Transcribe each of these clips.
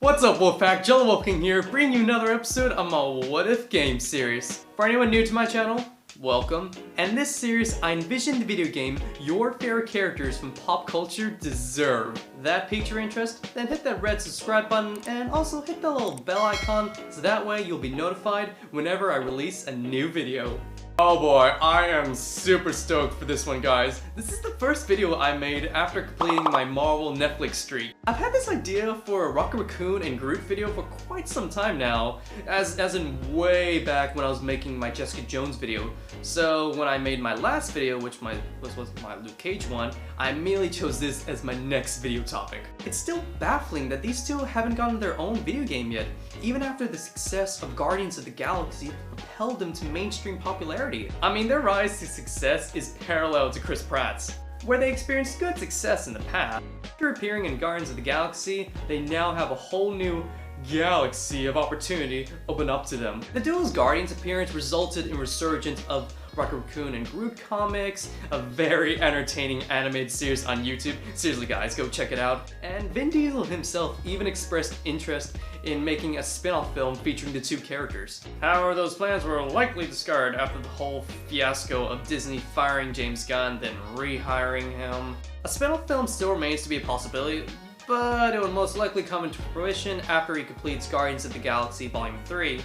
What's up, Wolfpack? Jello Wolf King here, bringing you another episode of my What If game series. For anyone new to my channel, welcome. And in this series, I envision the video game your favorite characters from pop culture deserve. That piqued your interest? Then hit that red subscribe button and also hit the little bell icon so that way you'll be notified whenever I release a new video. Oh boy, I am super stoked for this one, guys. This is the first video I made after completing my Marvel Netflix streak. I've had this idea for a Rocket Raccoon and Groot video for quite some time now, as in way back when I was making my Jessica Jones video. So when I made my last video, which was my Luke Cage one, I immediately chose this as my next video topic. It's still baffling that these two haven't gotten their own video game yet, even after the success of Guardians of the Galaxy propelled them to mainstream popularity. I mean, their rise to success is parallel to Chris Pratt's, where they experienced good success in the past. After appearing in Guardians of the Galaxy, they now have a whole new galaxy of opportunity open up to them. The duo's Guardians appearance resulted in resurgence of Rocket Raccoon and Groot comics, a very entertaining animated series on YouTube. Seriously guys, go check it out. And Vin Diesel himself even expressed interest in making a spin-off film featuring the two characters. However, those plans were likely discarded after the whole fiasco of Disney firing James Gunn, then rehiring him. A spin-off film still remains to be a possibility, but it will most likely come into fruition after he completes Guardians of the Galaxy Volume 3,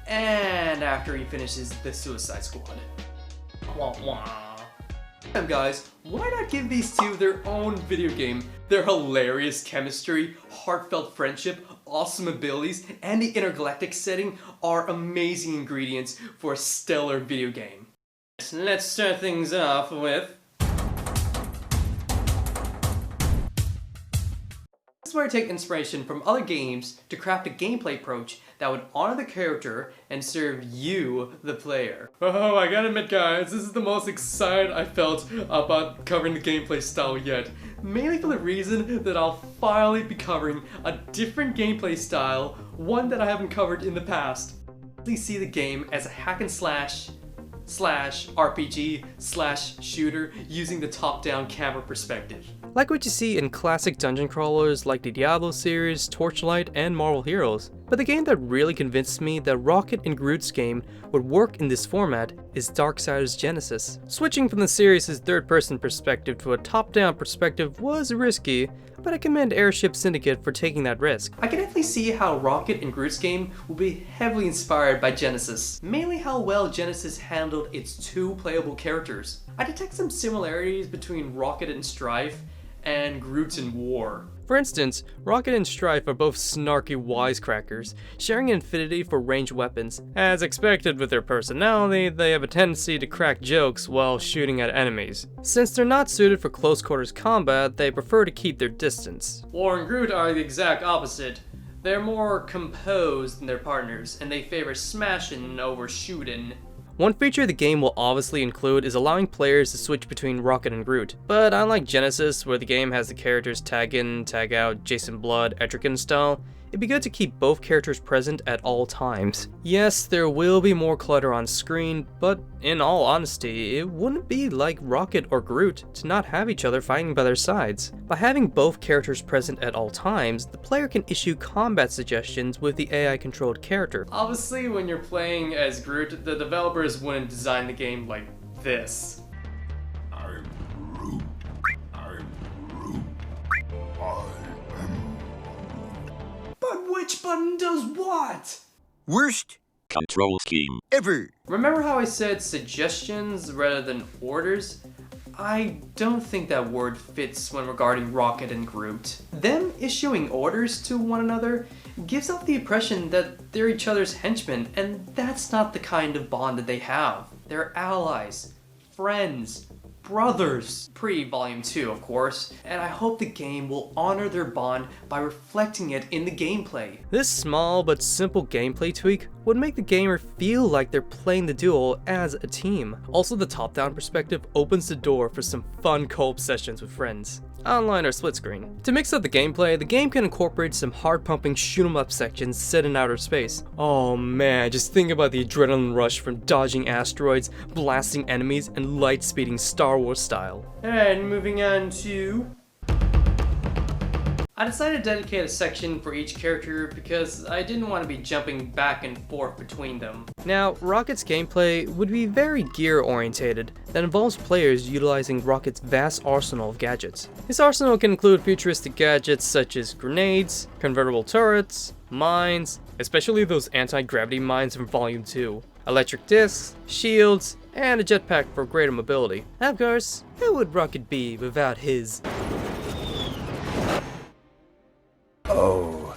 and after he finishes The Suicide Squad. Wah wah. And guys, why not give these two their own video game? Their hilarious chemistry, heartfelt friendship, awesome abilities, and the intergalactic setting are amazing ingredients for a stellar video game. Let's start things off with... This is where I take inspiration from other games to craft a gameplay approach that would honor the character and serve you, the player. Oh, I gotta admit guys, this is the most excited I felt about covering the gameplay style yet. Mainly for the reason that I'll finally be covering a different gameplay style, one that I haven't covered in the past. Please see the game as a hack and slash RPG / shooter using the top-down camera perspective. Like what you see in classic dungeon crawlers like the Diablo series, Torchlight, and Marvel Heroes. But the game that really convinced me that Rocket and Groot's game would work in this format is Darksiders Genesis. Switching from the series' third-person perspective to a top-down perspective was risky, but I commend Airship Syndicate for taking that risk. I can definitely see how Rocket and Groot's game will be heavily inspired by Genesis, mainly how well Genesis handled its two playable characters. I detect some similarities between Rocket and Strife and Groot and War. For instance, Rocket and Strife are both snarky wisecrackers, sharing an affinity for ranged weapons. As expected with their personality, they have a tendency to crack jokes while shooting at enemies. Since they're not suited for close quarters combat, they prefer to keep their distance. War and Groot are the exact opposite. They're more composed than their partners, and they favor smashing over shooting. One feature the game will obviously include is allowing players to switch between Rocket and Groot, but unlike Genesis, where the game has the characters tag in, tag out, Jason Blood, Etrigan style, it'd be good to keep both characters present at all times. Yes, there will be more clutter on screen, but in all honesty, it wouldn't be like Rocket or Groot to not have each other fighting by their sides. By having both characters present at all times, the player can issue combat suggestions with the AI-controlled character. Obviously, when you're playing as Groot, the developers wouldn't design the game like this. I'm Groot. I'm Groot. But which button does what? Worst control scheme ever. Remember how I said suggestions rather than orders? I don't think that word fits when regarding Rocket and Groot. Them issuing orders to one another gives off the impression that they're each other's henchmen, and that's not the kind of bond that they have. They're allies, friends, brothers. Pre-Volume 2, of course, and I hope the game will honor their bond by reflecting it in the gameplay. This small but simple gameplay tweak would make the gamer feel like they're playing the duel as a team. Also, the top-down perspective opens the door for some fun co-op sessions with friends, online or split screen. To mix up the gameplay, the game can incorporate some hard-pumping shoot-'em-up sections set in outer space. Oh man, just think about the adrenaline rush from dodging asteroids, blasting enemies, and light-speeding Star Wars style. And moving on to... I decided to dedicate a section for each character because I didn't want to be jumping back and forth between them. Now, Rocket's gameplay would be very gear-orientated that involves players utilizing Rocket's vast arsenal of gadgets. His arsenal can include futuristic gadgets such as grenades, convertible turrets, mines, especially those anti-gravity mines from Volume 2, electric discs, shields, and a jetpack for greater mobility. Of course, who would Rocket be without his... Oh,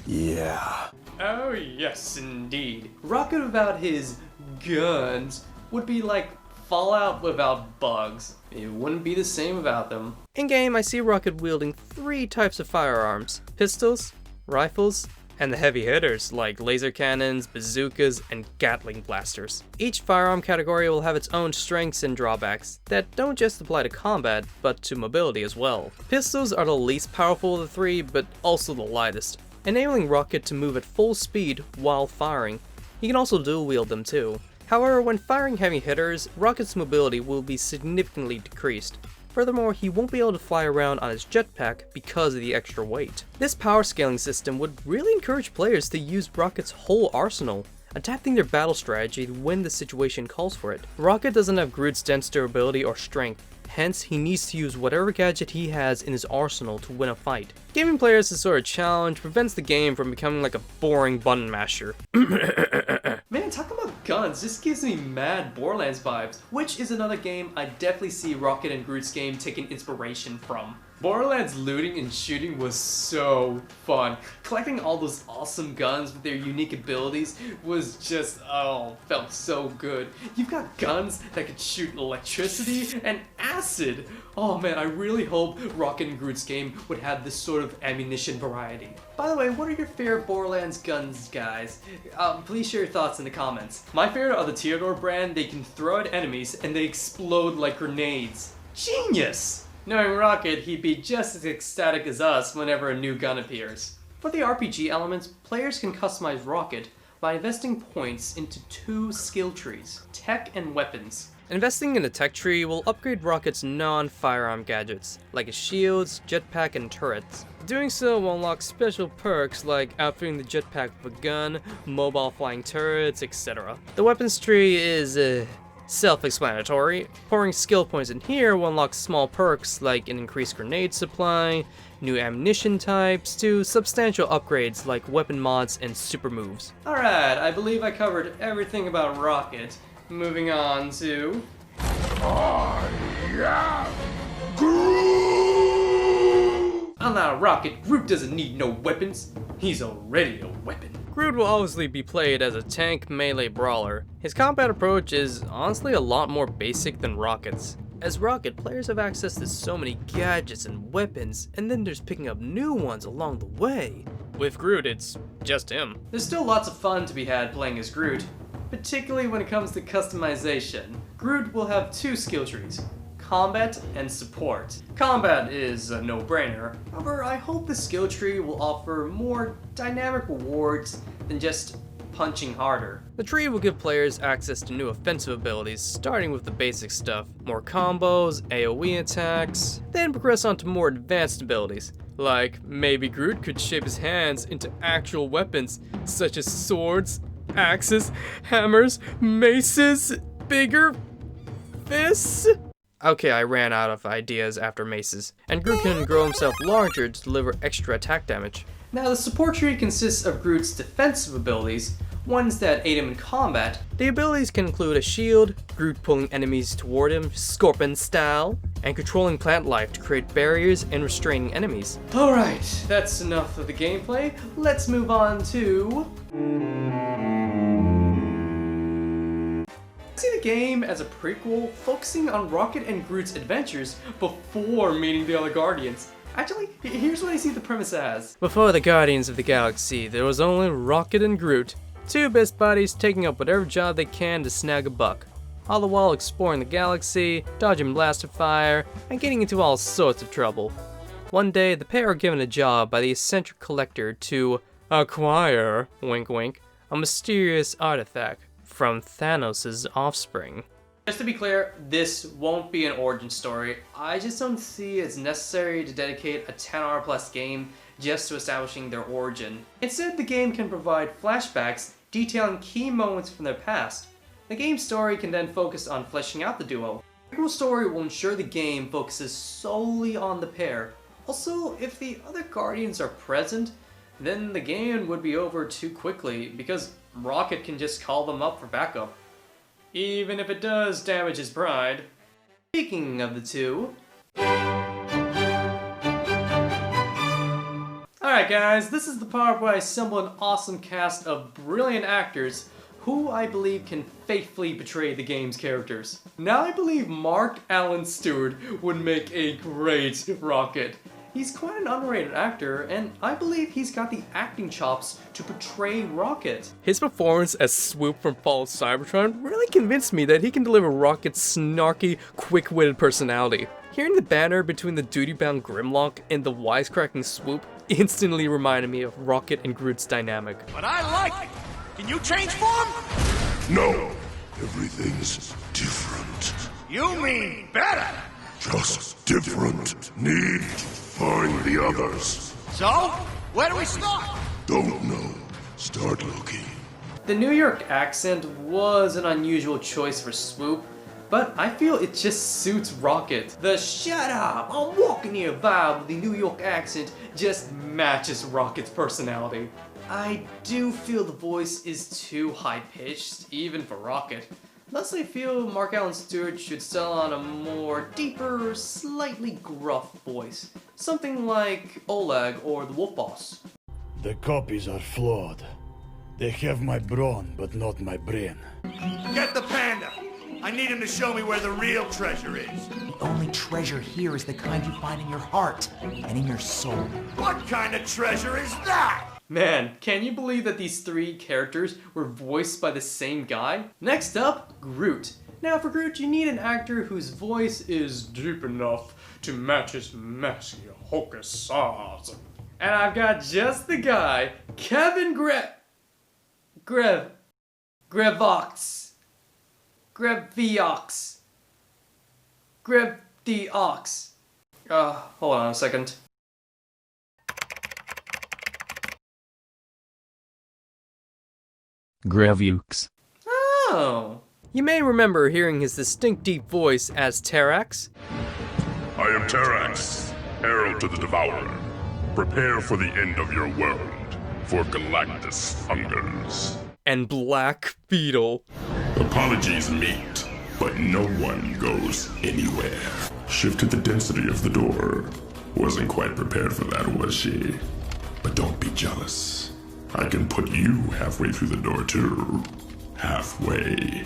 yeah. Oh yes, indeed. Rocket without his guns would be like Fallout without bugs. It wouldn't be the same without them. In-game, I see Rocket wielding 3 types of firearms: pistols, rifles, and the heavy hitters like laser cannons, bazookas, and Gatling blasters. Each firearm category will have its own strengths and drawbacks that don't just apply to combat, but to mobility as well. Pistols are the least powerful of the 3, but also the lightest, enabling Rocket to move at full speed while firing. He can also dual wield them too. However, when firing heavy hitters, Rocket's mobility will be significantly decreased. Furthermore, he won't be able to fly around on his jetpack because of the extra weight. This power scaling system would really encourage players to use Rocket's whole arsenal, adapting their battle strategy when the situation calls for it. Rocket doesn't have Groot's dense durability or strength, hence he needs to use whatever gadget he has in his arsenal to win a fight. Giving players this sort of challenge prevents the game from becoming like a boring button masher. Man, talking about guns, this gives me mad Borderlands vibes, which is another game I definitely see Rocket and Groot's game taking inspiration from. Borderlands looting and shooting was so fun. Collecting all those awesome guns with their unique abilities was just, oh, felt so good. You've got guns that could shoot electricity and acid. Oh man, I really hope Rocket and Groot's game would have this sort of ammunition variety. By the way, what are your favorite Borderlands guns, guys? Please share your thoughts in the comments. My favorite are the Theodore brand. They can throw at enemies and they explode like grenades. Genius! Knowing Rocket, he'd be just as ecstatic as us whenever a new gun appears. For the RPG elements, players can customize Rocket by investing points into 2 skill trees, tech and weapons. Investing in the tech tree will upgrade Rocket's non-firearm gadgets, like his shields, jetpack, and turrets. Doing so will unlock special perks like outfitting the jetpack with a gun, mobile flying turrets, etc. The weapons tree is, self-explanatory. Pouring skill points in here will unlock small perks like an increased grenade supply, new ammunition types, to substantial upgrades like weapon mods and super moves. Alright, I believe I covered everything about Rocket. Moving on to... I am Groot! Unlike Rocket, Groot doesn't need no weapons. He's already a weapon. Groot will obviously be played as a tank melee brawler. His combat approach is honestly a lot more basic than Rocket's. As Rocket, players have access to so many gadgets and weapons, and then there's picking up new ones along the way. With Groot, it's just him. There's still lots of fun to be had playing as Groot, particularly when it comes to customization. Groot will have 2 skill trees, combat and support. Combat is a no-brainer, however I hope the skill tree will offer more dynamic rewards than just punching harder. The tree will give players access to new offensive abilities, starting with the basic stuff, more combos, AoE attacks, then progress on to more advanced abilities, like maybe Groot could shape his hands into actual weapons, such as swords, axes, hammers, maces, bigger fists? Okay, I ran out of ideas after maces, and Groot can grow himself larger to deliver extra attack damage. Now the support tree consists of Groot's defensive abilities, ones that aid him in combat. The abilities can include a shield, Groot pulling enemies toward him, Scorpion style, and controlling plant life to create barriers and restraining enemies. Alright, that's enough of the gameplay. Let's move on to... see the game as a prequel focusing on Rocket and Groot's adventures before meeting the other Guardians. Actually, here's what I see the premise as. Before the Guardians of the Galaxy, there was only Rocket and Groot, 2 best buddies taking up whatever job they can to snag a buck, all the while exploring the galaxy, dodging blaster fire, and getting into all sorts of trouble. One day, the pair are given a job by the eccentric collector to acquire, wink wink, a mysterious artifact from Thanos' offspring. Just to be clear, this won't be an origin story. I just don't see it's necessary to dedicate a 10-hour plus game just to establishing their origin. Instead, the game can provide flashbacks detailing key moments from their past. The game's story can then focus on fleshing out the duo. The real story will ensure the game focuses solely on the pair. Also, if the other Guardians are present, then the game would be over too quickly because Rocket can just call them up for backup. Even if it does damage his pride. Speaking of the two... Alright guys, this is the part where I assemble an awesome cast of brilliant actors who I believe can faithfully portray the game's characters. Now I believe Mark Allen Stewart would make a great Rocket. He's quite an underrated actor, and I believe he's got the acting chops to portray Rocket. His performance as Swoop from Fall of Cybertron really convinced me that he can deliver Rocket's snarky, quick-witted personality. Hearing the banter between the duty-bound Grimlock and the wisecracking Swoop instantly reminded me of Rocket and Groot's dynamic. But I like it! Can you change form? No, everything's different. You mean better! Just different. Need to find the others. So, where do we start? Don't know. Start looking. The New York accent was an unusual choice for Swoop, but I feel it just suits Rocket. The "shut up, I'm walking here" vibe with the New York accent just matches Rocket's personality. I do feel the voice is too high-pitched, even for Rocket. Thus I feel Mark Allen Stewart should settle on a more deeper, slightly gruff voice. Something like Oleg or the Wolf Boss. The copies are flawed. They have my brawn, but not my brain. Get the panda! I need him to show me where the real treasure is. The only treasure here is the kind you find in your heart and in your soul. What kind of treasure is that? Man, can you believe that these three characters were voiced by the same guy? Next up, Groot. Now for Groot, you need an actor whose voice is deep enough to match his messy hocus sauce. And I've got just the guy, Kevin Grevioux. Hold on a second. Grevioux. Oh. You may remember hearing his distinct deep voice as Terrax. I am Terrax, herald to the Devourer. Prepare for the end of your world, for Galactus hungers. And Black Beetle. Apologies meet, but no one goes anywhere. Shifted the density of the door. Wasn't quite prepared for that, was she? But don't be jealous. I can put you halfway through the door too. Halfway.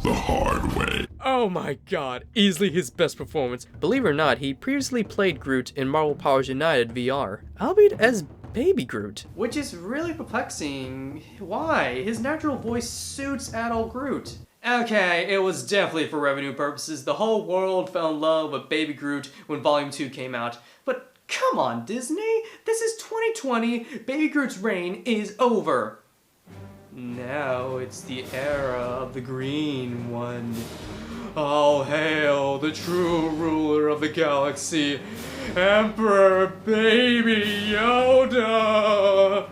The hard way. Oh my god, easily his best performance. Believe it or not, he previously played Groot in Marvel Powers United VR, albeit as Baby Groot. Which is really perplexing. Why? His natural voice suits adult Groot. Okay, it was definitely for revenue purposes. The whole world fell in love with Baby Groot when Volume 2 came out. But come on, Disney! This is 2020, Baby Groot's reign is over. Now it's the era of the Green One. All hail the true ruler of the galaxy, Emperor Baby Yoda!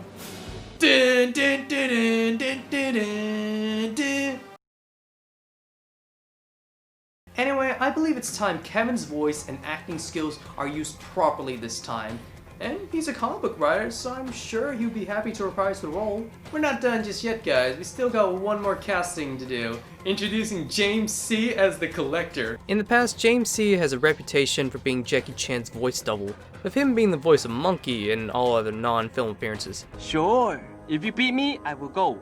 Dun, dun, dun, dun, dun, dun, dun, dun. Anyway, I believe it's time Kevin's voice and acting skills are used properly this time. And he's a comic book writer, so I'm sure he'll be happy to reprise the role. We're not done just yet, guys. We still got one more casting to do. Introducing James C. as the Collector. In the past, James C. has a reputation for being Jackie Chan's voice double, with him being the voice of Monkey in all other non-film appearances. Sure. If you beat me, I will go.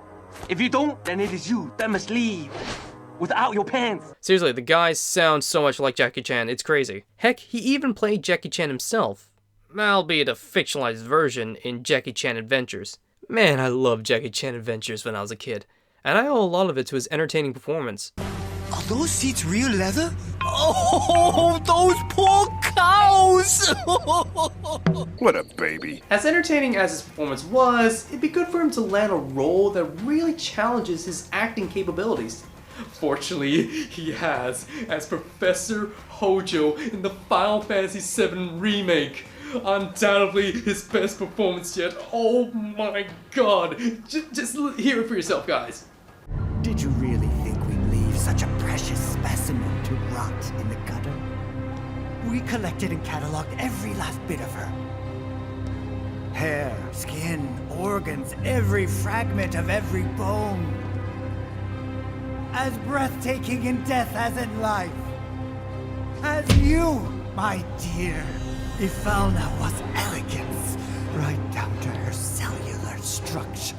If you don't, then it is you that must leave. Without your pants. Seriously, the guy sounds so much like Jackie Chan, it's crazy. Heck, he even played Jackie Chan himself. Albeit a fictionalized version in Jackie Chan Adventures. Man, I loved Jackie Chan Adventures when I was a kid, and I owe a lot of it to his entertaining performance. Are those seats real leather? Oh, those poor cows! What a baby. As entertaining as his performance was, it'd be good for him to land a role that really challenges his acting capabilities. Fortunately, he has, as Professor Hojo in the Final Fantasy VII Remake. Undoubtedly his best performance yet. Oh my god. Just hear it for yourself, guys. Did you really think we'd leave such a precious specimen to rot in the gutter? We collected and cataloged every last bit of her. Hair, skin, organs, every fragment of every bone. As breathtaking in death as in life. As you, my dear. Ifalna was elegance, right down to her cellular structure.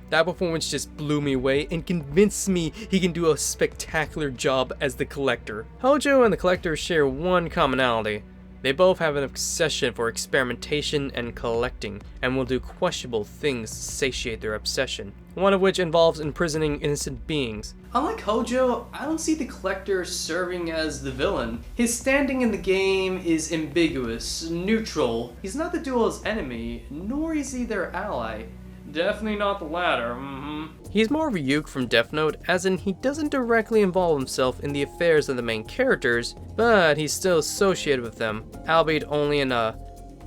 That performance just blew me away and convinced me he can do a spectacular job as the Collector. Hojo and the Collector share one commonality. They both have an obsession for experimentation and collecting, and will do questionable things to satiate their obsession, one of which involves imprisoning innocent beings. Unlike Hojo, I don't see the Collector serving as the villain. His standing in the game is ambiguous, neutral. He's not the duo's enemy, nor is he their ally. Definitely not the latter. He's more of a Yuke from Death Note, as in he doesn't directly involve himself in the affairs of the main characters, but he's still associated with them, albeit only in a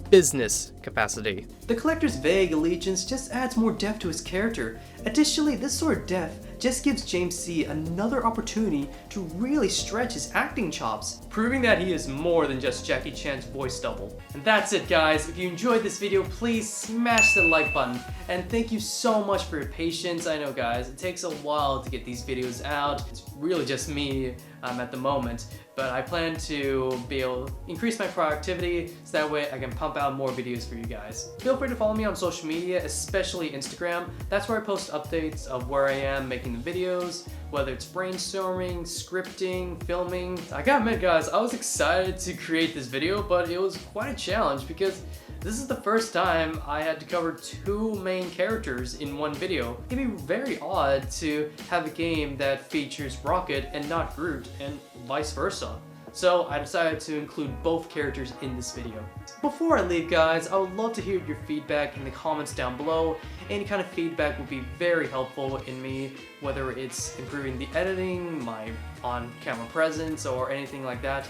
business capacity. The Collector's vague allegiance just adds more depth to his character. Additionally, this sort of depth just gives James C. another opportunity to really stretch his acting chops, proving that he is more than just Jackie Chan's voice double. And that's it, guys. If you enjoyed this video, please smash the like button, and thank you so much for your patience. I know, guys, it takes a while to get these videos out. It's really just me at the moment, but I plan to be able to increase my productivity so that way I can pump out more videos for you guys. Feel free to follow me on social media, especially Instagram. That's where I post updates of where I am making the videos, whether it's brainstorming, scripting, filming. I gotta admit, guys, I was excited to create this video, but it was quite a challenge because this is the first time I had to cover two main characters in one video. It'd be very odd to have a game that features Rocket and not Groot, and vice versa. So I decided to include both characters in this video. Before I leave, guys, I would love to hear your feedback in the comments down below. Any kind of feedback would be very helpful in me, whether it's improving the editing, my on-camera presence, or anything like that.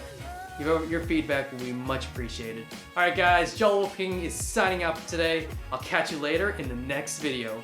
Your feedback will be much appreciated. Alright guys, Joakim is signing out for today. I'll catch you later in the next video.